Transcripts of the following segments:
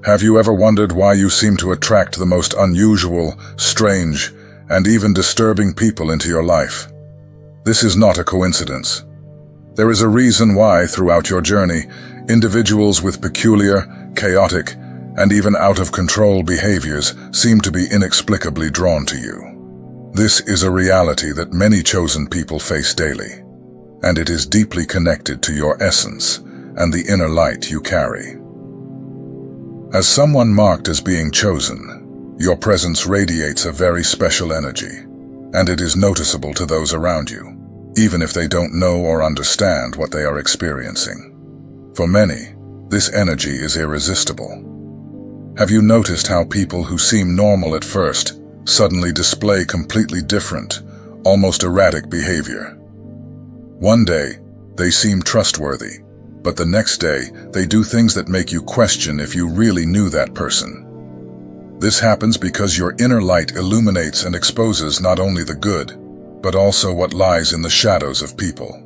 Have you ever wondered why you seem to attract the most unusual, strange, and even disturbing people into your life? This is not a coincidence. There is a reason why, throughout your journey, individuals with peculiar, chaotic, and even out-of-control behaviors seem to be inexplicably drawn to you. This is a reality that many chosen people face daily, and it is deeply connected to your essence and the inner light you carry. As someone marked as being chosen, your presence radiates a very special energy, and it is noticeable to those around you, even if they don't know or understand what they are experiencing. For many, this energy is irresistible. Have you noticed how people who seem normal at first suddenly display completely different, almost erratic behavior? One day, they seem trustworthy, but the next day, they do things that make you question if you really knew that person. This happens because your inner light illuminates and exposes not only the good, but also what lies in the shadows of people.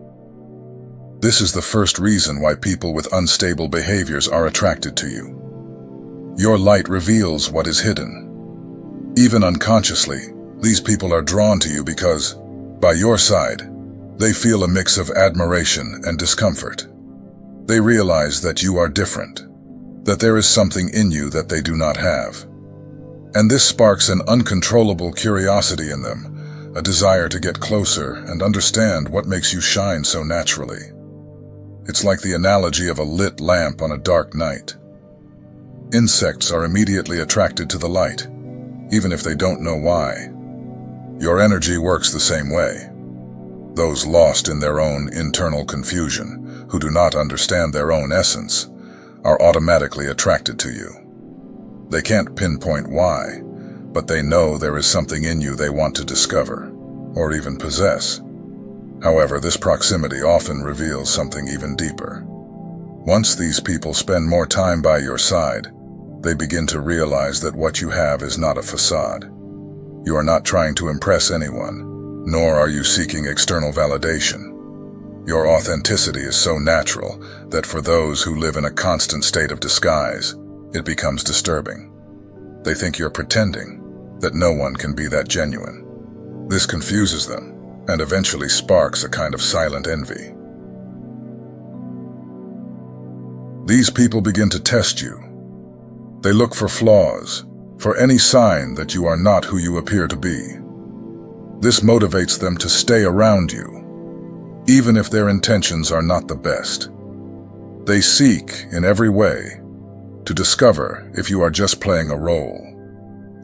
This is the first reason why people with unstable behaviors are attracted to you. Your light reveals what is hidden. Even unconsciously, these people are drawn to you because, by your side, they feel a mix of admiration and discomfort. They realize that you are different, that there is something in you that they do not have. And this sparks an uncontrollable curiosity in them, a desire to get closer and understand what makes you shine so naturally. It's like the analogy of a lit lamp on a dark night. Insects are immediately attracted to the light, even if they don't know why. Your energy works the same way. Those lost in their own internal confusion, who do not understand their own essence, are automatically attracted to you. They can't pinpoint why, but they know there is something in you they want to discover, or even possess. However, this proximity often reveals something even deeper. Once these people spend more time by your side, they begin to realize that what you have is not a facade. You are not trying to impress anyone, nor are you seeking external validation. Your authenticity is so natural that for those who live in a constant state of disguise, it becomes disturbing. They think you're pretending, that no one can be that genuine. This confuses them, and eventually sparks a kind of silent envy. These people begin to test you. They look for flaws, for any sign that you are not who you appear to be. This motivates them to stay around you, even if their intentions are not the best. They seek, in every way, to discover if you are just playing a role,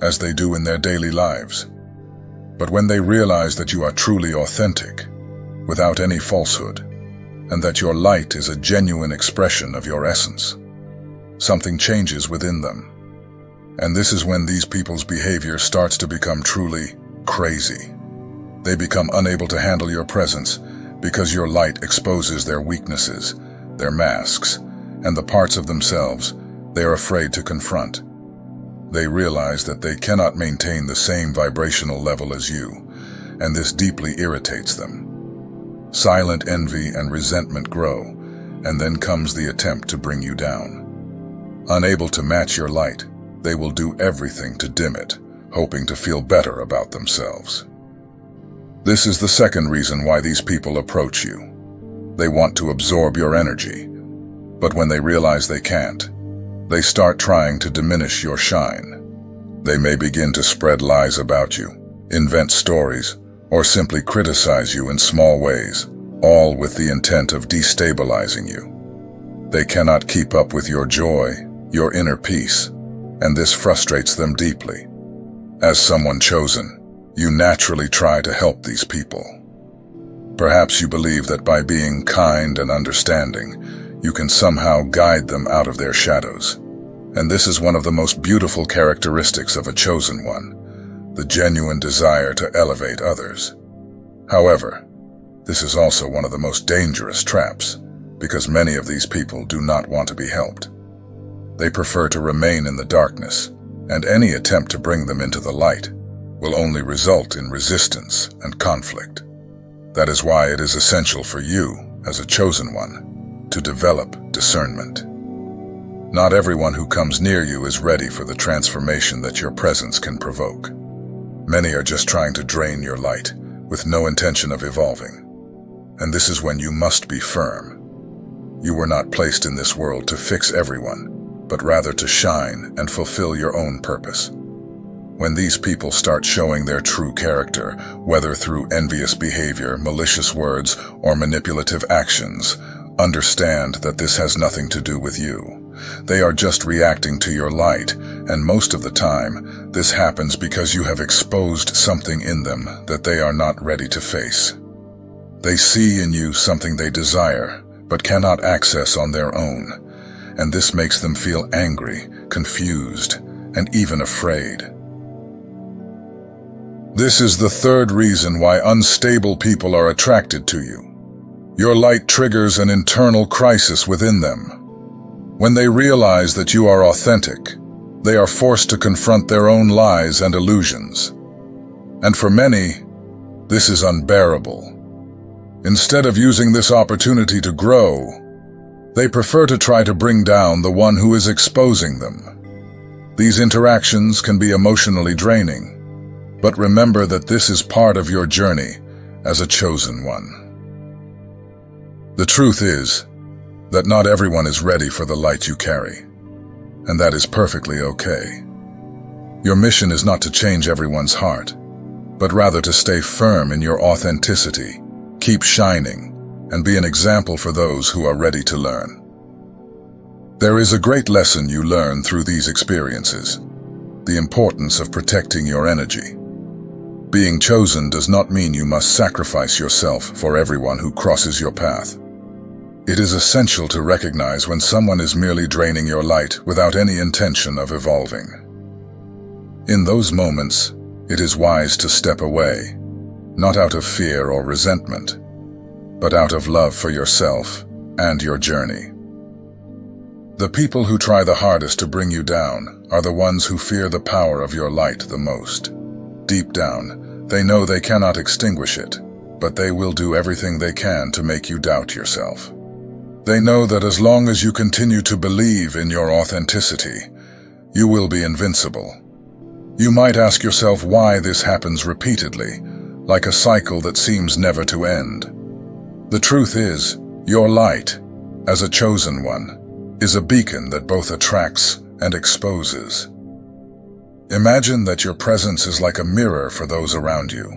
as they do in their daily lives. But when they realize that you are truly authentic, without any falsehood, and that your light is a genuine expression of your essence, something changes within them. And this is when these people's behavior starts to become truly crazy. They become unable to handle your presence because your light exposes their weaknesses, their masks, and the parts of themselves they are afraid to confront. They realize that they cannot maintain the same vibrational level as you, and this deeply irritates them. Silent envy and resentment grow, and then comes the attempt to bring you down. Unable to match your light, they will do everything to dim it, hoping to feel better about themselves. This is the second reason why these people approach you. They want to absorb your energy, but when they realize they can't, they start trying to diminish your shine. They may begin to spread lies about you, invent stories, or simply criticize you in small ways, all with the intent of destabilizing you. They cannot keep up with your joy, your inner peace, and this frustrates them deeply. As someone chosen, you naturally try to help these people. Perhaps you believe that by being kind and understanding, you can somehow guide them out of their shadows. And this is one of the most beautiful characteristics of a chosen one, the genuine desire to elevate others. However, this is also one of the most dangerous traps, because many of these people do not want to be helped. They prefer to remain in the darkness, and any attempt to bring them into the light will only result in resistance and conflict. That is why it is essential for you, as a chosen one, to develop discernment. Not everyone who comes near you is ready for the transformation that your presence can provoke. Many are just trying to drain your light, with no intention of evolving. And this is when you must be firm. You were not placed in this world to fix everyone, but rather to shine and fulfill your own purpose. When these people start showing their true character, whether through envious behavior, malicious words, or manipulative actions, understand that this has nothing to do with you. They are just reacting to your light, and most of the time, this happens because you have exposed something in them that they are not ready to face. They see in you something they desire, but cannot access on their own, and this makes them feel angry, confused, and even afraid. This is the third reason why unstable people are attracted to you. Your light triggers an internal crisis within them. When they realize that you are authentic, they are forced to confront their own lies and illusions. And for many, this is unbearable. Instead of using this opportunity to grow, they prefer to try to bring down the one who is exposing them. These interactions can be emotionally draining, but remember that this is part of your journey as a chosen one. The truth is that not everyone is ready for the light you carry, and that is perfectly okay. Your mission is not to change everyone's heart, but rather to stay firm in your authenticity, keep shining, and be an example for those who are ready to learn. There is a great lesson you learn through these experiences: the importance of protecting your energy. Being chosen does not mean you must sacrifice yourself for everyone who crosses your path. It is essential to recognize when someone is merely draining your light without any intention of evolving. In those moments, it is wise to step away, not out of fear or resentment, but out of love for yourself and your journey. The people who try the hardest to bring you down are the ones who fear the power of your light the most. Deep down, they know they cannot extinguish it, but they will do everything they can to make you doubt yourself. They know that as long as you continue to believe in your authenticity, you will be invincible. You might ask yourself why this happens repeatedly, like a cycle that seems never to end. The truth is, your light, as a chosen one, is a beacon that both attracts and exposes. Imagine that your presence is like a mirror for those around you.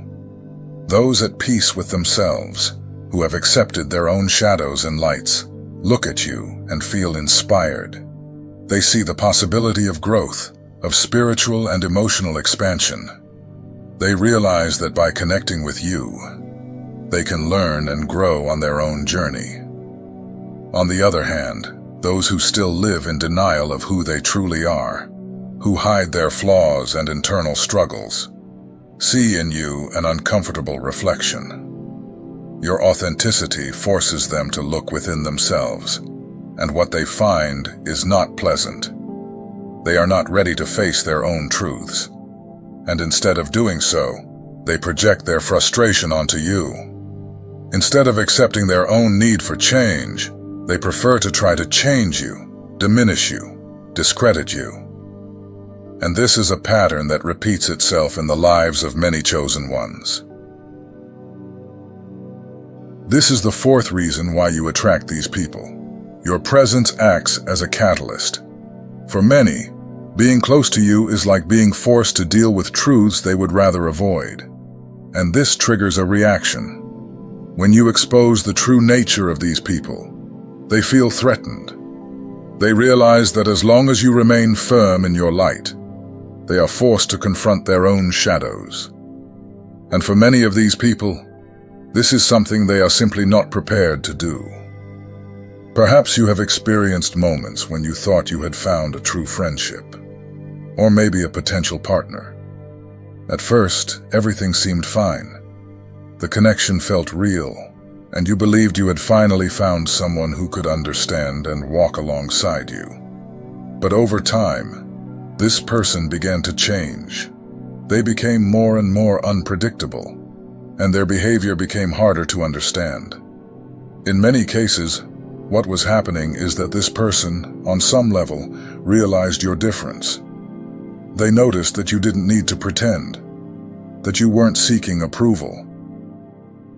Those at peace with themselves, who have accepted their own shadows and lights, look at you and feel inspired. They see the possibility of growth, of spiritual and emotional expansion. They realize that by connecting with you, they can learn and grow on their own journey. On the other hand, those who still live in denial of who they truly are, who hide their flaws and internal struggles, see in you an uncomfortable reflection. Your authenticity forces them to look within themselves, and what they find is not pleasant. They are not ready to face their own truths, and instead of doing so, they project their frustration onto you. Instead of accepting their own need for change, they prefer to try to change you, diminish you, discredit you. And this is a pattern that repeats itself in the lives of many chosen ones. This is the fourth reason why you attract these people. Your presence acts as a catalyst. For many, being close to you is like being forced to deal with truths they would rather avoid. And this triggers a reaction. When you expose the true nature of these people, they feel threatened. They realize that as long as you remain firm in your light, they are forced to confront their own shadows. And for many of these people, this is something they are simply not prepared to do. Perhaps you have experienced moments when you thought you had found a true friendship, or maybe a potential partner. At first, everything seemed fine. The connection felt real, and you believed you had finally found someone who could understand and walk alongside you. But over time, this person began to change. They became more and more unpredictable, and their behavior became harder to understand. In many cases, What was happening is that this person, on some level, realized your difference. They noticed that you didn't need to pretend, that you weren't seeking approval.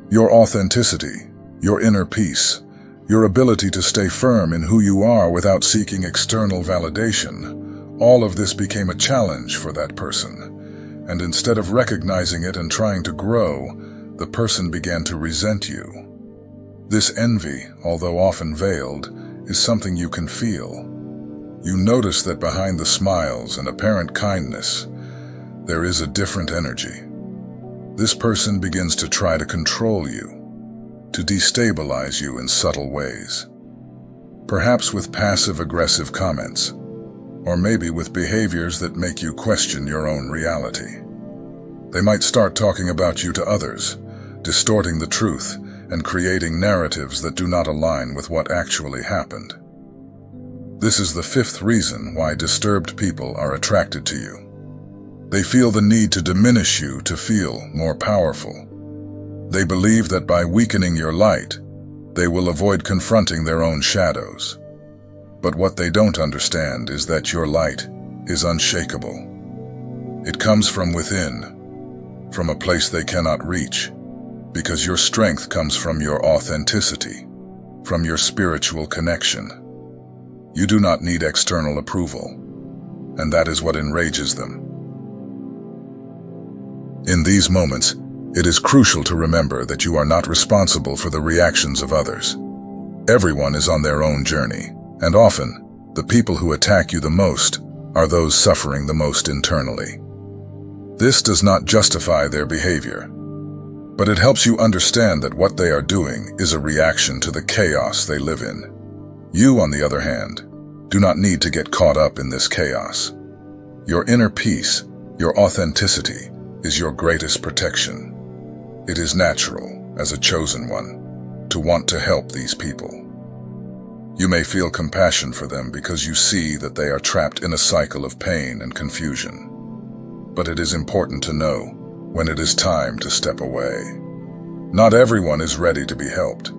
Your authenticity, your inner peace, your ability to stay firm in who you are without seeking external validation, all of this became a challenge for that person. And instead of recognizing it and trying to grow, the person began to resent you. This envy, although often veiled, is something you can feel. You notice that behind the smiles and apparent kindness, there is a different energy. This person begins to try to control you, to destabilize you in subtle ways. Perhaps with passive-aggressive comments, or maybe with behaviors that make you question your own reality. They might start talking about you to others, distorting the truth and creating narratives that do not align with what actually happened. This is the fifth reason why disturbed people are attracted to you. They feel the need to diminish you to feel more powerful. They believe that by weakening your light, they will avoid confronting their own shadows. But what they don't understand is that your light is unshakable. It comes from within, from a place they cannot reach, because your strength comes from your authenticity, from your spiritual connection. You do not need external approval, and that is what enrages them. In these moments, it is crucial to remember that you are not responsible for the reactions of others. Everyone is on their own journey, and often, the people who attack you the most are those suffering the most internally. This does not justify their behavior, but it helps you understand that what they are doing is a reaction to the chaos they live in. You, on the other hand, do not need to get caught up in this chaos. Your inner peace, your authenticity, is your greatest protection. It is natural, as a chosen one, to want to help these people. You may feel compassion for them because you see that they are trapped in a cycle of pain and confusion. But it is important to know when it is time to step away. Not everyone is ready to be helped,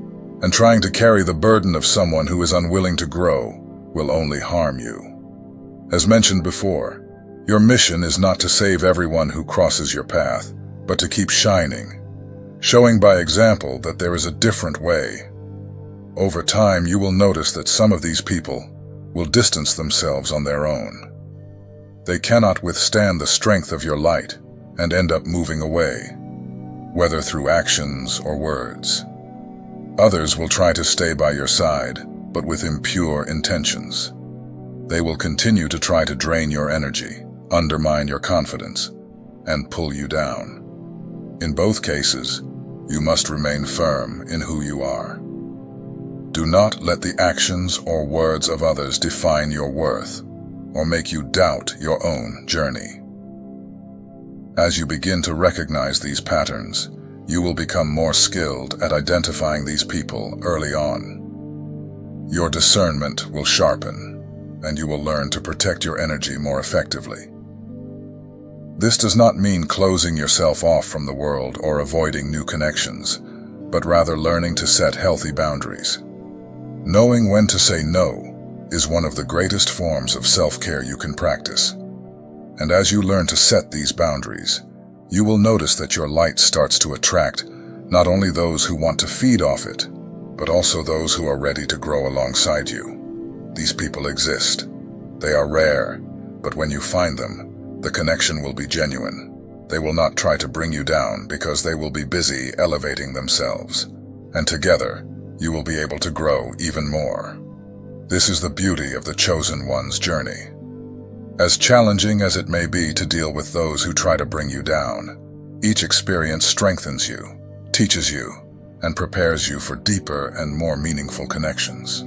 and trying to carry the burden of someone who is unwilling to grow will only harm you. As mentioned before, your mission is not to save everyone who crosses your path, but to keep shining, showing by example that there is a different way. Over time, you will notice that some of these people will distance themselves on their own. They cannot withstand the strength of your light and end up moving away, whether through actions or words. Others will try to stay by your side, but with impure intentions. They will continue to try to drain your energy, undermine your confidence, and pull you down. In both cases, you must remain firm in who you are. Do not let the actions or words of others define your worth or make you doubt your own journey. As you begin to recognize these patterns, you will become more skilled at identifying these people early on. Your discernment will sharpen, and you will learn to protect your energy more effectively. This does not mean closing yourself off from the world or avoiding new connections, but rather learning to set healthy boundaries. Knowing when to say no is one of the greatest forms of self-care you can practice. And as you learn to set these boundaries, you will notice that your light starts to attract not only those who want to feed off it, but also those who are ready to grow alongside you. These people exist. They are rare, but when you find them, the connection will be genuine. They will not try to bring you down because they will be busy elevating themselves. And together, you will be able to grow even more. This is the beauty of the chosen one's journey. As challenging as it may be to deal with those who try to bring you down, each experience strengthens you, teaches you, and prepares you for deeper and more meaningful connections.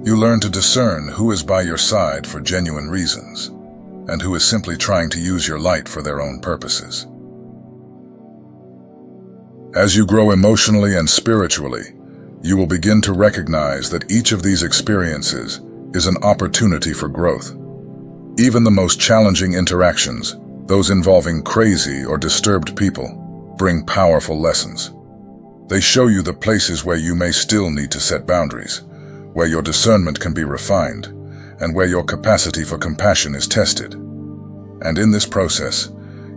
You learn to discern who is by your side for genuine reasons, and who is simply trying to use your light for their own purposes. As you grow emotionally and spiritually, you will begin to recognize that each of these experiences is an opportunity for growth. Even the most challenging interactions, those involving crazy or disturbed people, bring powerful lessons. They show you the places where you may still need to set boundaries, where your discernment can be refined, and where your capacity for compassion is tested. And in this process,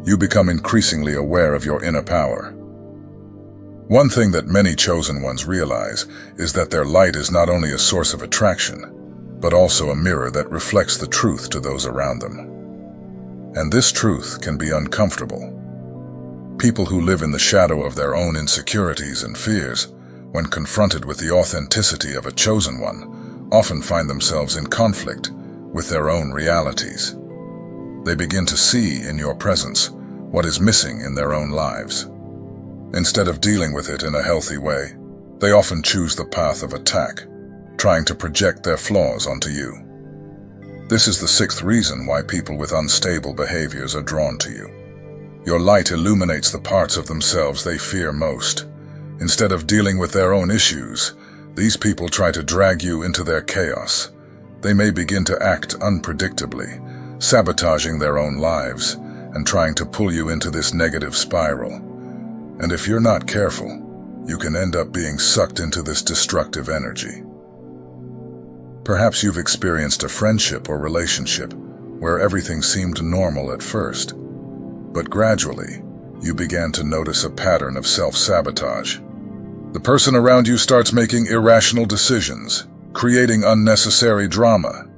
you become increasingly aware of your inner power. One thing that many chosen ones realize is that their light is not only a source of attraction, but also a mirror that reflects the truth to those around them. And this truth can be uncomfortable. People who live in the shadow of their own insecurities and fears, when confronted with the authenticity of a chosen one, often find themselves in conflict with their own realities. They begin to see in your presence what is missing in their own lives. Instead of dealing with it in a healthy way, they often choose the path of attack, trying to project their flaws onto you. This is the sixth reason why people with unstable behaviors are drawn to you. Your light illuminates the parts of themselves they fear most. Instead of dealing with their own issues, these people try to drag you into their chaos. They may begin to act unpredictably, sabotaging their own lives and trying to pull you into this negative spiral. And if you're not careful, you can end up being sucked into this destructive energy. Perhaps you've experienced a friendship or relationship where everything seemed normal at first, but gradually, you began to notice a pattern of self-sabotage. The person around you starts making irrational decisions, creating unnecessary drama,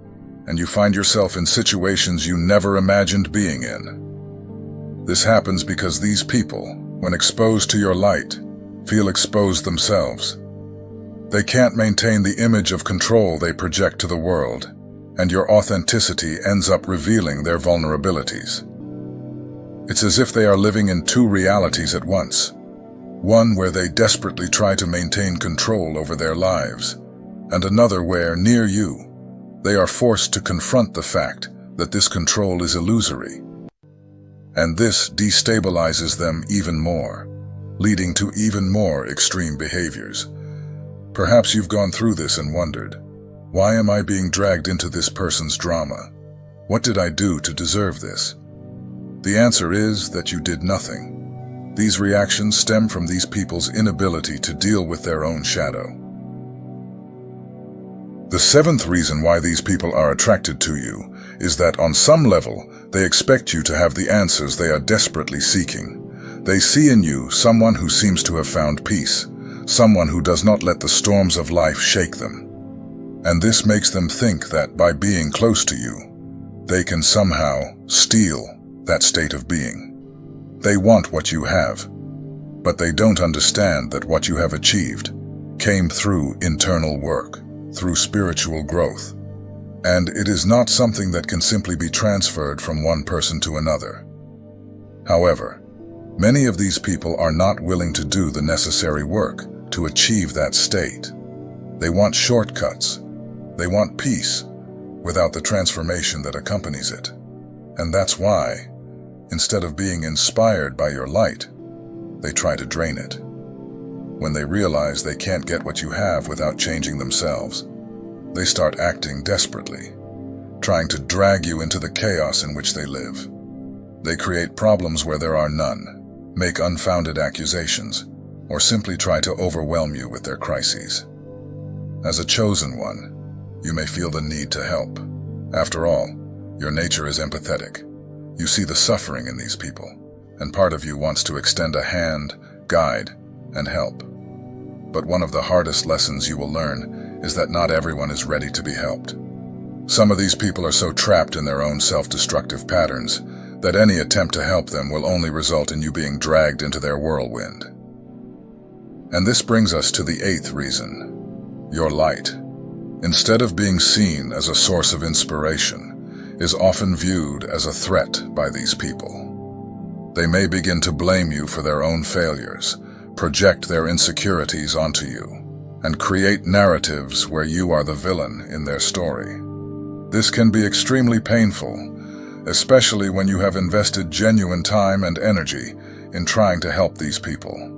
and you find yourself in situations you never imagined being in. This happens because these people, when exposed to your light, feel exposed themselves. They can't maintain the image of control they project to the world, and your authenticity ends up revealing their vulnerabilities. It's as if they are living in two realities at once. One where they desperately try to maintain control over their lives, and another where, near you, they are forced to confront the fact that this control is illusory. And this destabilizes them even more, leading to even more extreme behaviors. Perhaps you've gone through this and wondered, why am I being dragged into this person's drama? What did I do to deserve this? The answer is that you did nothing. These reactions stem from these people's inability to deal with their own shadow. The seventh reason why these people are attracted to you is that on some level, they expect you to have the answers they are desperately seeking. They see in you someone who seems to have found peace, someone who does not let the storms of life shake them. And this makes them think that by being close to you, they can somehow steal that state of being. They want what you have, but they don't understand that what you have achieved came through internal work, through spiritual growth. And it is not something that can simply be transferred from one person to another. However, many of these people are not willing to do the necessary work to achieve that state. They want shortcuts. They want peace without the transformation that accompanies it. And that's why, instead of being inspired by your light, they try to drain it. When they realize they can't get what you have without changing themselves, they start acting desperately, trying to drag you into the chaos in which they live. They create problems where there are none, make unfounded accusations, or simply try to overwhelm you with their crises. As a chosen one, you may feel the need to help. After all, your nature is empathetic. You see the suffering in these people, and part of you wants to extend a hand, guide, and help. But one of the hardest lessons you will learn is that not everyone is ready to be helped. Some of these people are so trapped in their own self-destructive patterns that any attempt to help them will only result in you being dragged into their whirlwind. And this brings us to the eighth reason: your light, instead of being seen as a source of inspiration, is often viewed as a threat by these people. They may begin to blame you for their own failures, project their insecurities onto you, and create narratives where you are the villain in their story. This can be extremely painful, especially when you have invested genuine time and energy in trying to help these people.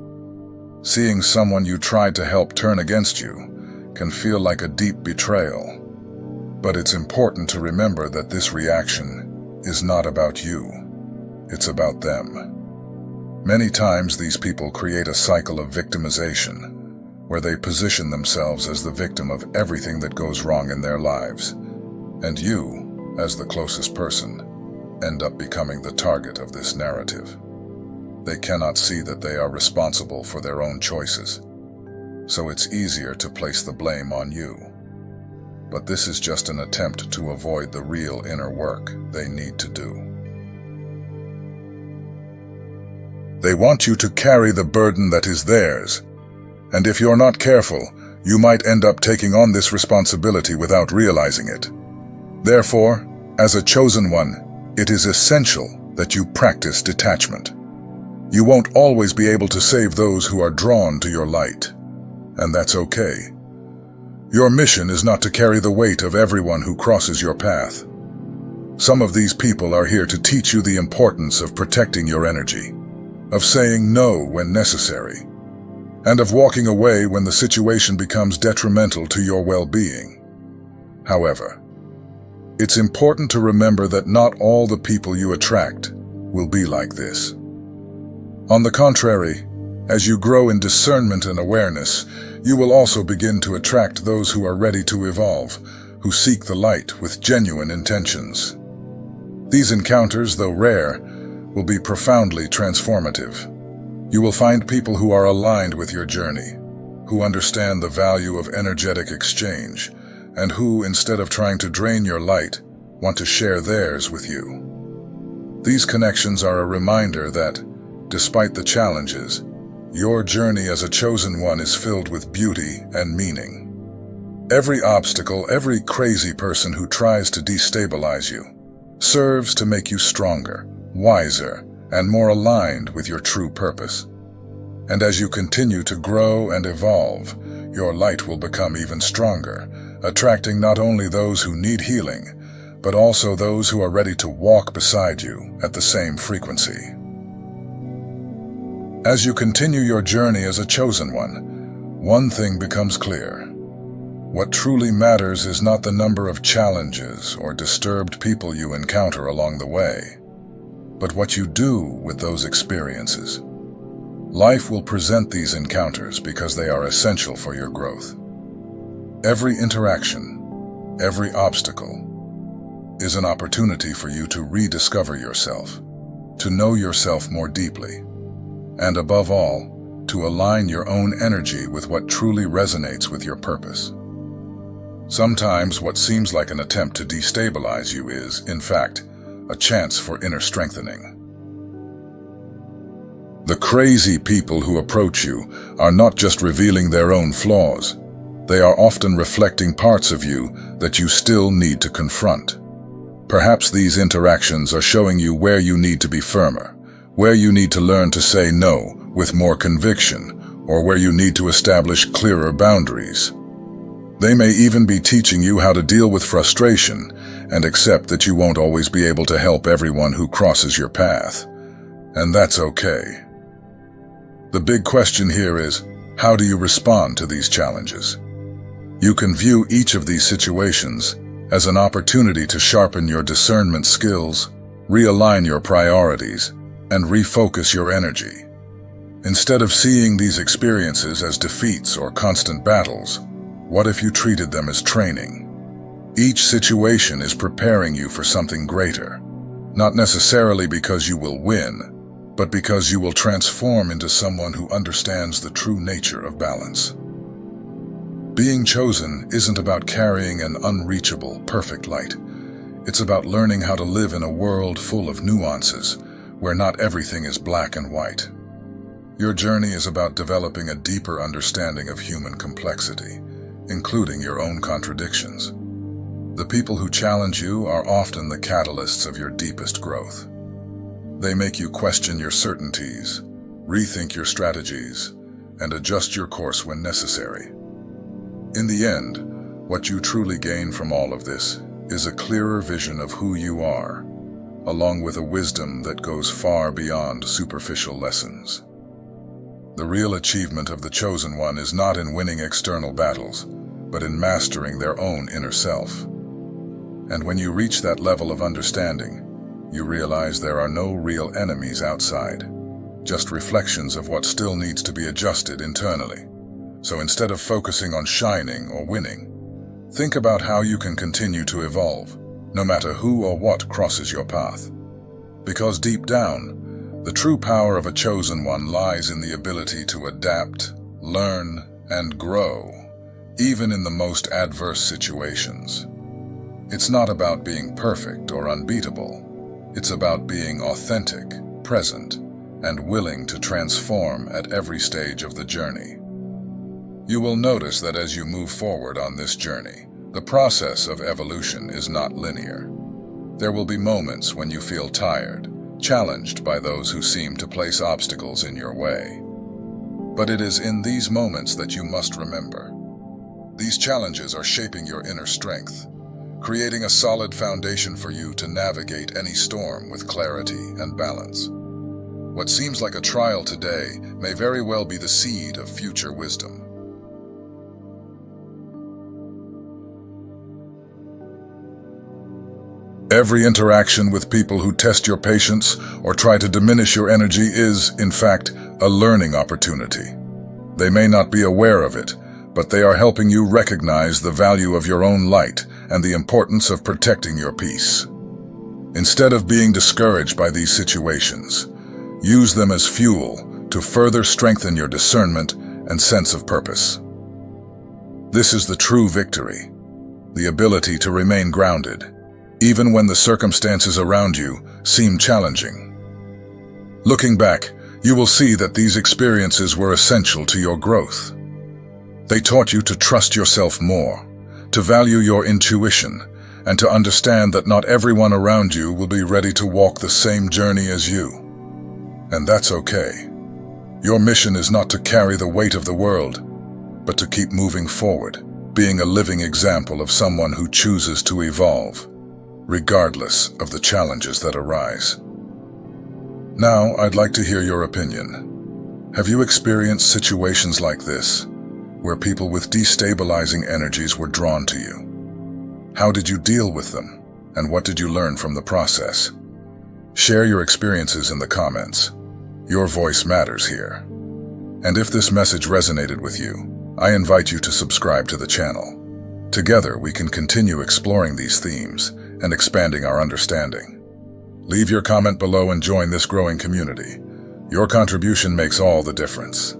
Seeing someone you tried to help turn against you can feel like a deep betrayal. But it's important to remember that this reaction is not about you. It's about them. Many times these people create a cycle of victimization, where they position themselves as the victim of everything that goes wrong in their lives. And you, as the closest person, end up becoming the target of this narrative. They cannot see that they are responsible for their own choices, so it's easier to place the blame on you. But this is just an attempt to avoid the real inner work they need to do. They want you to carry the burden that is theirs, and if you're not careful, you might end up taking on this responsibility without realizing it. Therefore, as a chosen one, it is essential that you practice detachment. You won't always be able to save those who are drawn to your light, and that's okay. Your mission is not to carry the weight of everyone who crosses your path. Some of these people are here to teach you the importance of protecting your energy, of saying no when necessary, and of walking away when the situation becomes detrimental to your well-being. However, it's important to remember that not all the people you attract will be like this. On the contrary, as you grow in discernment and awareness, you will also begin to attract those who are ready to evolve, who seek the light with genuine intentions. These encounters, though rare, will be profoundly transformative. You will find people who are aligned with your journey, who understand the value of energetic exchange, and who, instead of trying to drain your light, want to share theirs with you. These connections are a reminder that, despite the challenges, your journey as a chosen one is filled with beauty and meaning. Every obstacle, every crazy person who tries to destabilize you, serves to make you stronger, wiser, and more aligned with your true purpose. And as you continue to grow and evolve, your light will become even stronger, attracting not only those who need healing, but also those who are ready to walk beside you at the same frequency. As you continue your journey as a chosen one thing becomes clear. What truly matters is not the number of challenges or disturbed people you encounter along the way, but what you do with those experiences. Life will present these encounters because they are essential for your growth. Every interaction, every obstacle, is an opportunity for you to rediscover yourself, to know yourself more deeply, and above all, to align your own energy with what truly resonates with your purpose. Sometimes what seems like an attempt to destabilize you is, in fact, a chance for inner strengthening. The crazy people who approach you are not just revealing their own flaws. They are often reflecting parts of you that you still need to confront. Perhaps these interactions are showing you where you need to be firmer, where you need to learn to say no with more conviction, or where you need to establish clearer boundaries. They may even be teaching you how to deal with frustration and accept that you won't always be able to help everyone who crosses your path. And that's okay. The big question here is, how do you respond to these challenges? You can view each of these situations as an opportunity to sharpen your discernment skills, realign your priorities, and refocus your energy. Instead of seeing these experiences as defeats or constant battles, what if you treated them as training? Each situation is preparing you for something greater, not necessarily because you will win, but because you will transform into someone who understands the true nature of balance. Being chosen isn't about carrying an unreachable, perfect light. It's about learning how to live in a world full of nuances, where not everything is black and white. Your journey is about developing a deeper understanding of human complexity, including your own contradictions. The people who challenge you are often the catalysts of your deepest growth. They make you question your certainties, rethink your strategies, and adjust your course when necessary. In the end, what you truly gain from all of this is a clearer vision of who you are, along with a wisdom that goes far beyond superficial lessons. The real achievement of the chosen one is not in winning external battles, but in mastering their own inner self. And when you reach that level of understanding, you realize there are no real enemies outside, just reflections of what still needs to be adjusted internally. So instead of focusing on shining or winning, think about how you can continue to evolve, no matter who or what crosses your path. Because deep down, the true power of a chosen one lies in the ability to adapt, learn, and grow, even in the most adverse situations. It's not about being perfect or unbeatable. It's about being authentic, present, and willing to transform at every stage of the journey. You will notice that as you move forward on this journey, the process of evolution is not linear. There will be moments when you feel tired, challenged by those who seem to place obstacles in your way. But it is in these moments that you must remember. These challenges are shaping your inner strength, creating a solid foundation for you to navigate any storm with clarity and balance. What seems like a trial today may very well be the seed of future wisdom. Every interaction with people who test your patience or try to diminish your energy is, in fact, a learning opportunity. They may not be aware of it, but they are helping you recognize the value of your own light and the importance of protecting your peace. Instead of being discouraged by these situations, use them as fuel to further strengthen your discernment and sense of purpose. This is the true victory, the ability to remain grounded, even when the circumstances around you seem challenging. Looking back, you will see that these experiences were essential to your growth. They taught you to trust yourself more, to value your intuition, and to understand that not everyone around you will be ready to walk the same journey as you. And that's okay. Your mission is not to carry the weight of the world, but to keep moving forward, being a living example of someone who chooses to evolve, regardless of the challenges that arise. Now, I'd like to hear your opinion. Have you experienced situations like this, where people with destabilizing energies were drawn to you? How did you deal with them, and what did you learn from the process? Share your experiences in the comments. Your voice matters here. And if this message resonated with you, I invite you to subscribe to the channel. Together, we can continue exploring these themes and expanding our understanding. Leave your comment below and join this growing community. Your contribution makes all the difference.